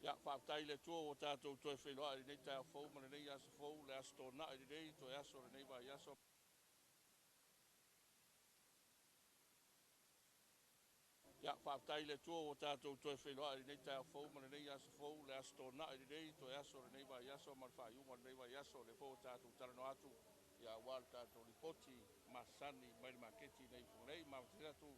Ya whaatai le tua o tātou toi whenua i nei tāu whau mana nei asa whau le asa tō na i nei toi aso le nei vai aso. Ya whaatai le tua o tātou toi whenua i nei tāu whau mana nei asa whau le asa tō na i nei toi aso le nei vai aso mar whaiuma le nei vai aso le whau tātou tarano atu. Ya wal tātou Ripoti Maketi Maketi nei Fugalei ma tu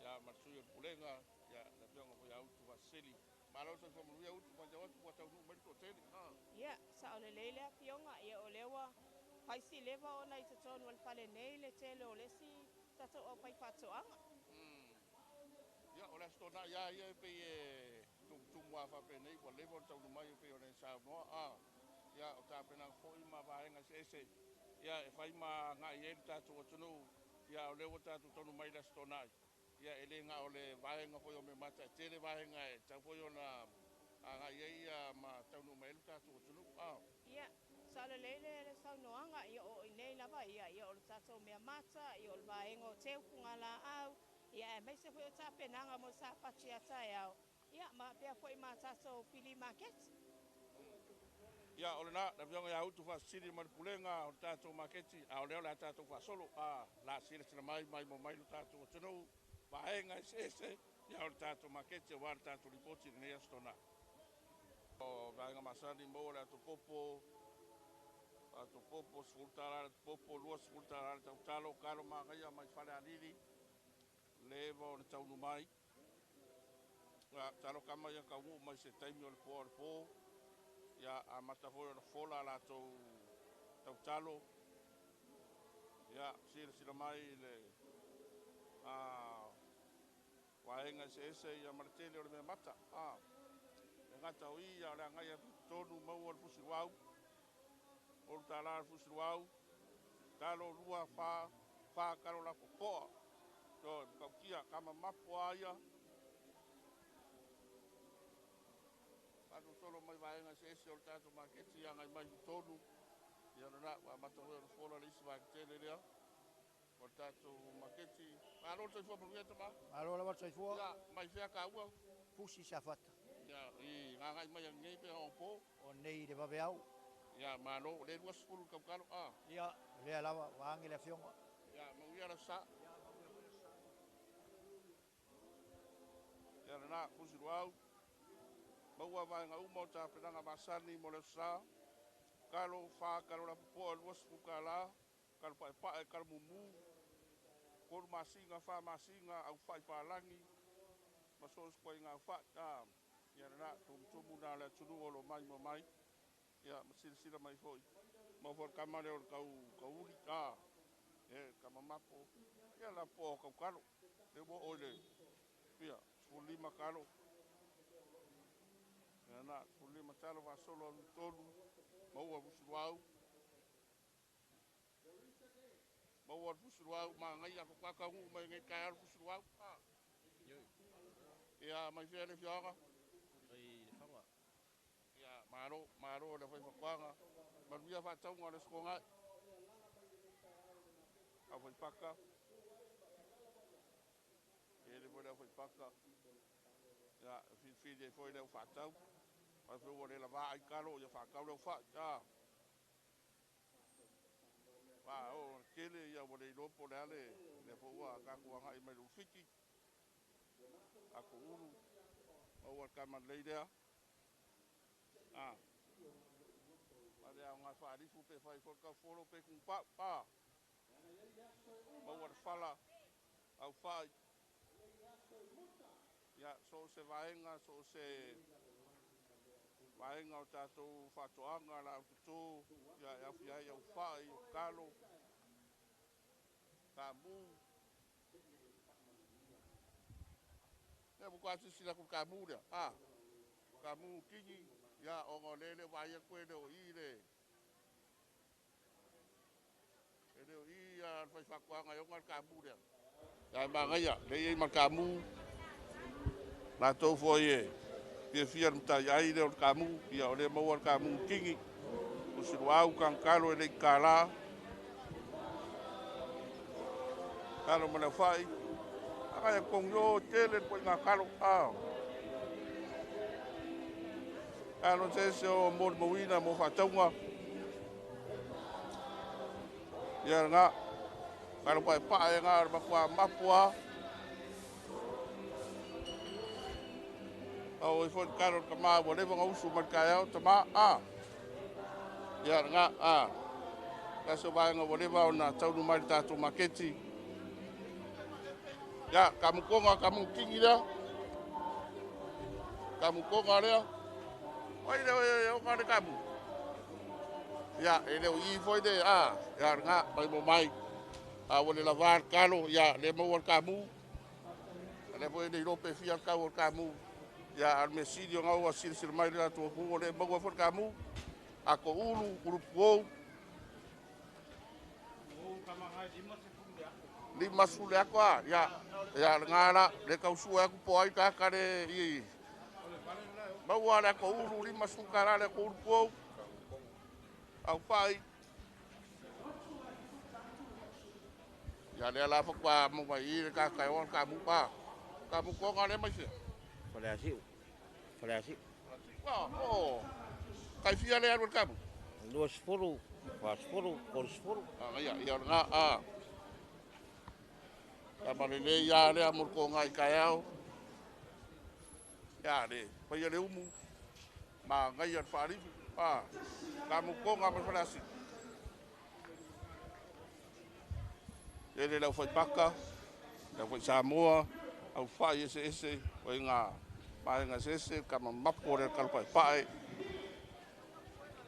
ya marsuyo pulenga ya la pionga po ya utu vasili. Malo sa fo manuia utu ma jawatu po tau nu merito tele. Ia, sa o le leile a pionga, ia o lewa, paisi lewa o nei te tonu al pale nei le tele o lesi, tato o pai patoanga. Ya ola sto na ya pe tum wa fa pe nei po level tau mai pe o nei sa no ya o ta pe na foi ma va en ese ya e fai ma nga ye ta tu tunu ya o lewo ta tu tonu mai la sto na ya ele nga o le va en foi o me mata tele va en ai ta foi ona nga ye ya ma tau no mai ta tu tunu Ia, sa o le leile le sau noanga, ia o inei lava, ia o le tato mea mata, ia o le vaenga o teu kungala au, ia e meise fui o ta penanga mo sa pati ata e au. Ia, ma pia fui ma tato Pili Maketi. ya o le na vionga ya utu fa siri mar pulenga o tato maketi a o le la tato fa solo la siri sina mai mo mai lo tato tunu va enga ese ya o tato maketi o tato Ripoti nei astona o vaenga masani mo le to popo sultara popo lua sultara tau talo kalo magai mai fale alili levo o tau mai talo kama ya ka mai se taimi o le po ya a mata foi o fola la tau talo ya sila mai le waenga se ya martele o me mata e ngata o ia le ngai tonu mau o fusi wau o tala fusi wau talo lua fa kalo la popo to ka kia kama mapo aya anu solo mai vaenga se o tato maketi ya ngai mai tonu ya na wa mata o fola le isi va tele le o tato maketi alo te fo pro yeta ma alo la watsa fo ya mai fia ka ua pusi sa fata ya i ngai mai ngai pe on po o nei de babeau ya malo le lua skulu ka kalo ia le lava wangi le fionga ya mo ia la sa ya na fusi wau mau vai nga umo ta penanga masani mo le sa kalo fa kalo la po lua skulu kala kalo pa kalo mumu kor masinga fa masinga au fa palangi maso ko nga fa ya na tum na la tunu o lo mai mo mai ya sila mai foi mo for kamare o kau uri kama mapo ya la po ka kalo le bo ole ya fulima kalo ya na fulima talo va solo tolu mo wa busuau mo wa busuau ma ngai ya ka ka u mai ngai ka busuau ya mai fele fianga ai le fanga ya maro le foi kwanga ma via fa tau ngale skonga a foi paka ele foi paka ya fi foi le fa tau ma foi o le la va ai kalo ya fa kalo fa o kele ya o le lopo le ale le fo wa ka ku nga i me lu fiki a ku uru o wa ka man le dia ma le nga fa ri fu pe fa fo ka fo pe ku pa ma wa fala au fa ya so se vaenga so se vaenga o tatou fatoanga la tu ya fia ya fa i kalo kamu ne bu kwasi sila ku kamu dia kamu kingi ya o ngolele va ya kwele o ile ele o ia fa fa kwanga yo ngal kamu dia ya ma ya le ma kamu na to foi pe fia mta ya ile o kamu ya o le mo o kamu kingi o se wau kan kalo ele kala kalo mana fai aka ya kongyo tele po nga kalo Kalo se se o mo mawina mo whataunga. Ia ngā. Kalo pai pae ngā makua mapua. Au i fwoi karo ka maa whatever ngā usu markai au ta maa Ia ngā Kaso vai ngā whatever o nā taunu mai tātou maketi. Ia kamukonga kamukingi rea. Kamukonga rea. Oi leo o ngā kamu. Ia leo i fwoi de ia ngā mai mo mai. Wale la var kalo ia le mo war kamu. Le fwoi de rope fia ka war kamu. Ia al mesidio ngā ua sir mai rea tu hu le mo war kamu. Ako ulu puou. Lima sule ako ya ngala le kausu aku po ai ka kare i mau ala ko ulu lima sukara le ko po au pai ya le ala fa kwa mo mai ka ka on ka mu pa ka mu ko ngale mai se Falei assim, oh kai fia le al ka mu duas foram, quase foram, quantos foram? ya nga Kamarele ya le amor ko ngai kaiao. Ya le, pa ya le umu. Ma ngai ar fari kamu ko nga pa falasi. Ele la foi paka. La foi Samoa. Au fai ese o nga pa nga ese kama mapo le kalpa pai.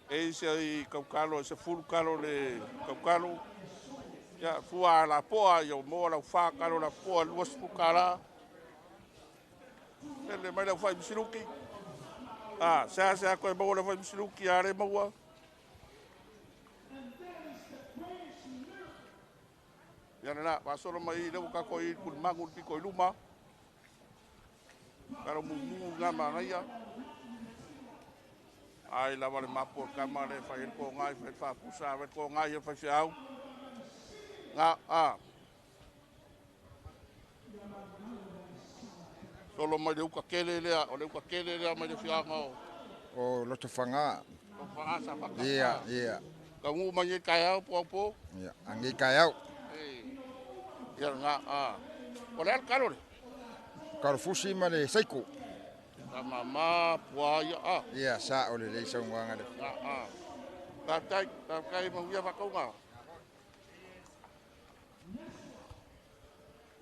Ese i kaukalo se fulu kalo le kaukalo. Ya fua la poa yo mo la fa kalo la poa luas pukara. Ele mai la fai misiruki. Sa ko mo la fai misiruki are mo. Ya na ba solo mai le ka ko i kul mangul pi ko luma. Karo mu ngama ngaya. Ai la vale mapo kamare fai ko ngai fa pusa ko ngai fa fiau. Solo mai le uka kele lea, o le uka kele lea mai le fianga o. O loto whanga. O whanga sa whaka. Ia. Ka ngu mai e kai au po. Ia, angi kai au. Ia O le al kalore. Karofusi ma le saiko. Ka mama pua ia Ia, sa o le leisa unwanga le. Ka kai mawia whakaunga.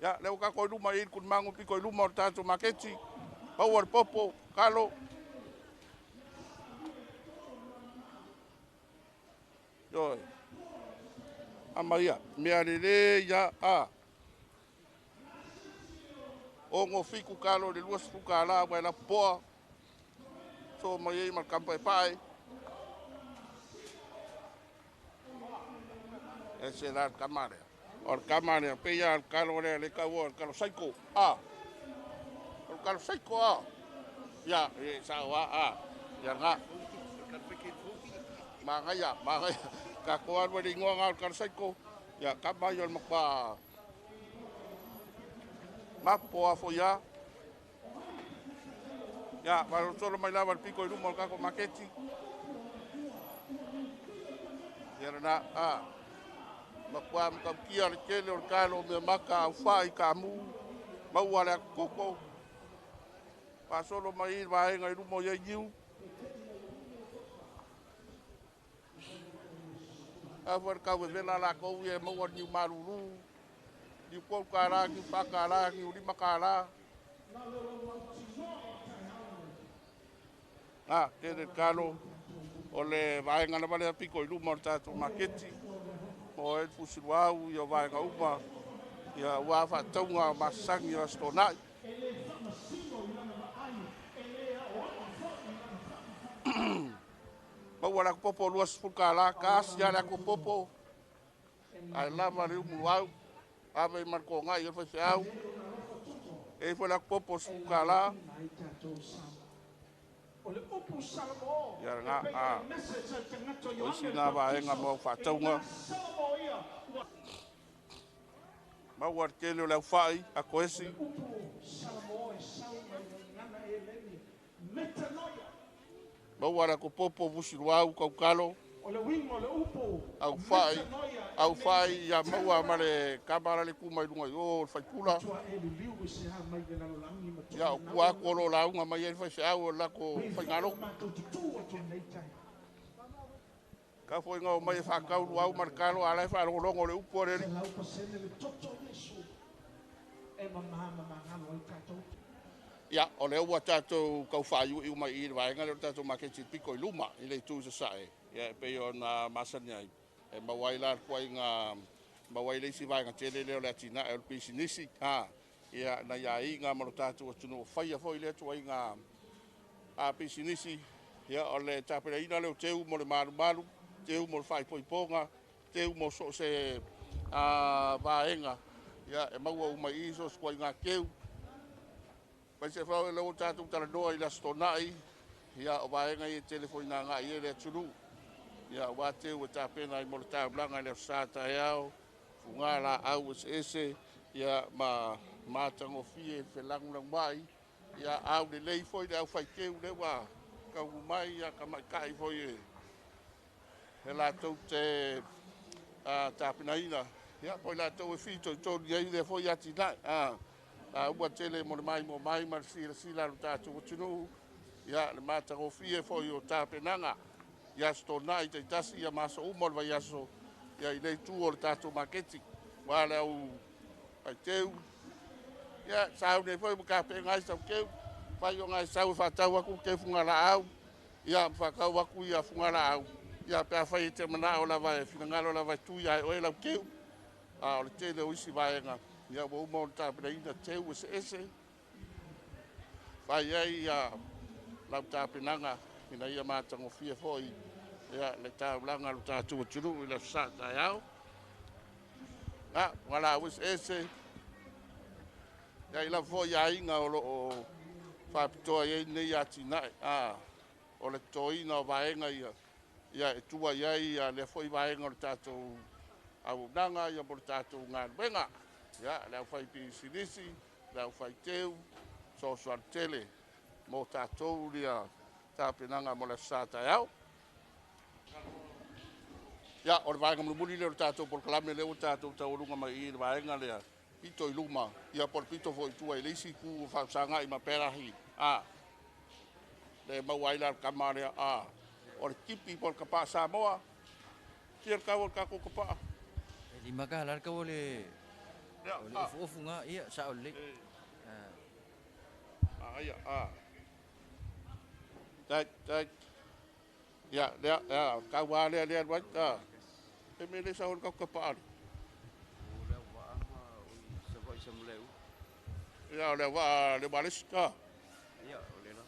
Ya, leo ka ko luma i kun mangu pi ko luma o tātou maketi. Power popo, kalo. Yoi. Amaia, mea lele ya Ongo fiku kalo le luas fuka la wa la poa. So mai mal kampai pai. Ese la kamare. Or kamare pe ya kalo le ka wo kalo saiko. Or kalo saiko Ya, sa wa Ya nga. Mangaya. Ka ko an wa ringo ngal kalo saiko. Ya kamayo makpa. Mapo afo ya. Ya, baru solo mai lava pico i rumo kako maketi. Ya na makwa mkamkia le kele o kalo me maka au fai kamu. Mau ale koko. Pa solo mai vai ngai rumo ya yiu. Avar ka we vela la ko ye mo ni maruru. Di ko kara ki pakara ki uri makara. Kere kalo o le vai ngana vale piko i luma o tātou maketi. O e fusiruau i o vai nga uma. Ia ua whataunga masangi o stonai. Mau ala popo luas fukala, kasi ala ko popo. Ai lama le umu au. Ave marko ngai e whawhiau. E whala popo fukala. Ia nga o sina vaenga mo whataunga. Mau ar kele o lau whai a koesi. Mau ala ko popo vusi luau kaukalo. O le wingo le upo. Au fai ya maua male kamara le kumai lunga yo fai pula. Tua e liu ko se ha mai le lalo langi ma Ya ku a ko lo launga mai e fai se au la ko fai ngalo. Ka foi ngau mai fa kau luau markalo ala fa lo longo le upo le. Lau pa sene le toto Yesu. E mama ngalo ai tatou. Ya o le ua tatou kau whaiu i umai i vaenga le tatou Maketi piko i luma i le tu sa sae. Ya pe o na masani ai. E mawai la kuai ngā mawai le si vaenga tele leo le atina e o pisi nisi. Ya na ya i ngā maro tatou o tunu o whaia fo i le atu ai ngā a pisi nisi. Ya o le tapere ina leo teu mo le maru maru, teu mo le whai poiponga, teu mo so se vaenga. Ya e maua umai i so kuai ngā keu. Pai se whau e lau tātou tala noa i la stonai, ia o vaenga i e telefoni nā ngā i e lea tunu. Ia wāteu e tāpena i mora tāblanga i leo sāta e au, funga la au ese, ia mātango fie e whelangu lang mai, ia au le lei foi le au whai keu le wā, kau mai ia ka mai kai foi e. He lātou te tāpena ina, ia poi lātou e whito i tōni ei le foi ati nai, ua tele mo le mai mo mai ma sila lo tātou o tunu ia le mātango fie foi o tāpenanga ia stona i te tasi ia maso umor vai aso ia i nei tu o le tātou Maketi wa le au ai teu ia sau nei foi mo ka pe ngai sau keu fai o ngai sau fatau aku ke funga la au ia fakau aku ia funga la au ia pe fai te mana o la vai finangalo la vai tu ia o la keu o le tele o isi vaenga ia mo mo ta preina teu ese fai ai ia la ta penanga ina ia matango fie foi ia le ta langa lu ta tu turu le sa ta yao wala wis ese ia ila foi ai nga o fa pito ai nei atina o le toina vaenga ia e tua ia le foi vaenga o ta tu au nanga ia mo ta tu nga venga ya la fai pisinisi la fai teu so tele mo tatou lia tapenanga mo le sata yao ya o vaenga mo muli le tatou por kalame le tatou taurunga mai i vaenga le pito i luma ia por pito foi tua i lisi ku fa sanga i maperahi le mawailar kamare o le kipi por kapa Samoa tier ka ka ko kapa di maka lar ka ole ofunga ia sa ole ia tak ya ka wa le wa e me le sa or ka pa ya le wa le baliska ia ole la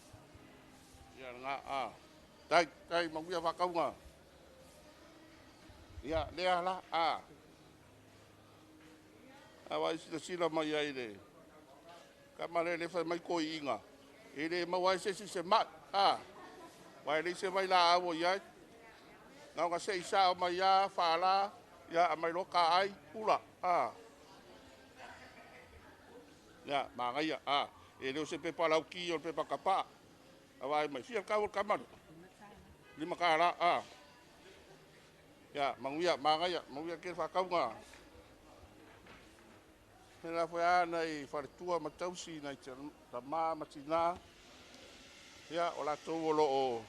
ya nga tak mo ya va ka nga ya le ala awai sila mai ai le ka male le fa mai ko inga ele mawai se mat wai le se vai la avo ya nga ka se sa mai ya fala ya mai lo ka ai pula ya manga ya ele se pe pa lau ki o pe pa kapa awai mai fia ka o kamar lima ka la ya manguia manga ya manguia ke fa ka nga Nela foi ana i wharetua matausi nei te rama matina. Ia o la tau o loo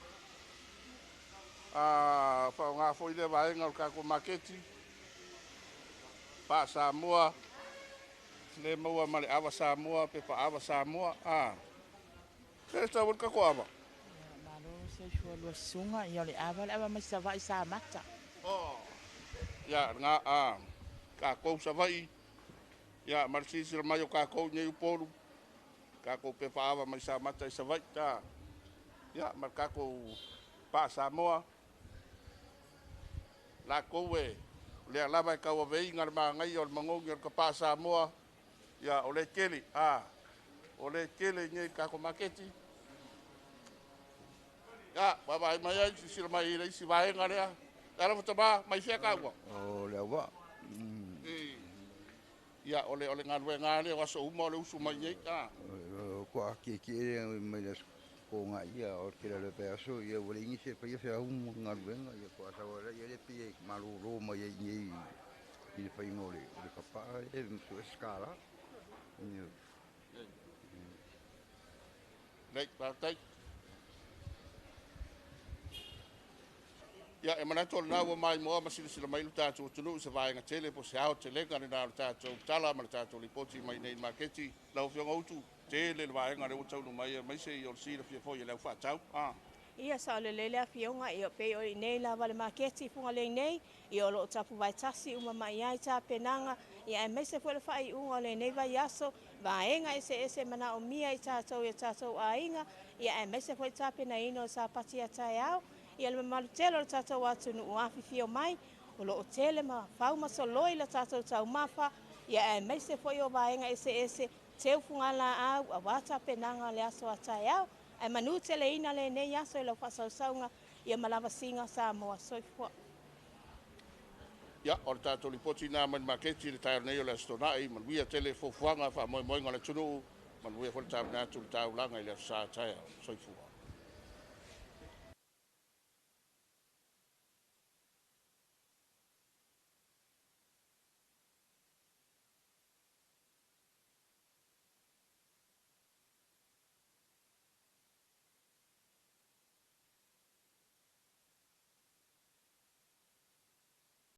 whao ngā fwoi le vaenga o kako Maketi. Pa Samoa. Le maua male awa Samoa, pepa awa Samoa. Kere tau o kako awa? Malo se shua lua sunga i ole awa le awa mai savai sa mata. Ia ngā kako savai. Ya marsisi mai o kako nei uporu kako pepa ava mai sa mata sa vai ta ya mar kako pa Samoa la koe le lava ka o vei ngar ma ngai o mangongi o pa Samoa ya o le kele o le kele nei kako Maketi ya baba mai ai si mai le si vai ngare ala fotaba mai fia ka O le wa. Ya ole ngā ngale o aso uma ole usu mai nei Ko ki mai le ko nga ia o kira le pe aso ia wale ingi se pe ia fe au ngaruenga ia ko asa wala ia le pe malu roma ia ni i fa ingole le papa e su escala ia Nei, tai. Ia e mana tol na wa mai mo ma sila mai luta tu tunu se vai nga tele po se au tele ka na ta tu tala ma ta tu Ripoti Maketi lau fio ngautu tele vai nga le utau mai se yo si le fio ia lau fa tau. Ia sa le lele a fionga i o pe o i nei la wale Maketi Fugalei nei i o lo tapu vai tasi uma mai ai ta penanga ia e mese fwele fai unga le nei vai aso vaenga ese mana o mia i tātou a inga ia e mese fwele ta pena ino sa pati a tai au ia le malu telo le tātou atu nu uafi fio mai o lo o tele ma fau ma soloi le tātou tau mafa ia e mese fwele o vaenga ese teu fungala au a wata penanga le aso a tai au ai manu tele ina le nei aso e lau whasausaunga ia malawa singa sa moa soifua. Ia, o le tātou Ripoti na Maketi le tāo nei o le astonai, manuia tele fofuanga wha moe ngale tunu, manuia fwele tāpina atu le tāulanga i le sa taia soifua.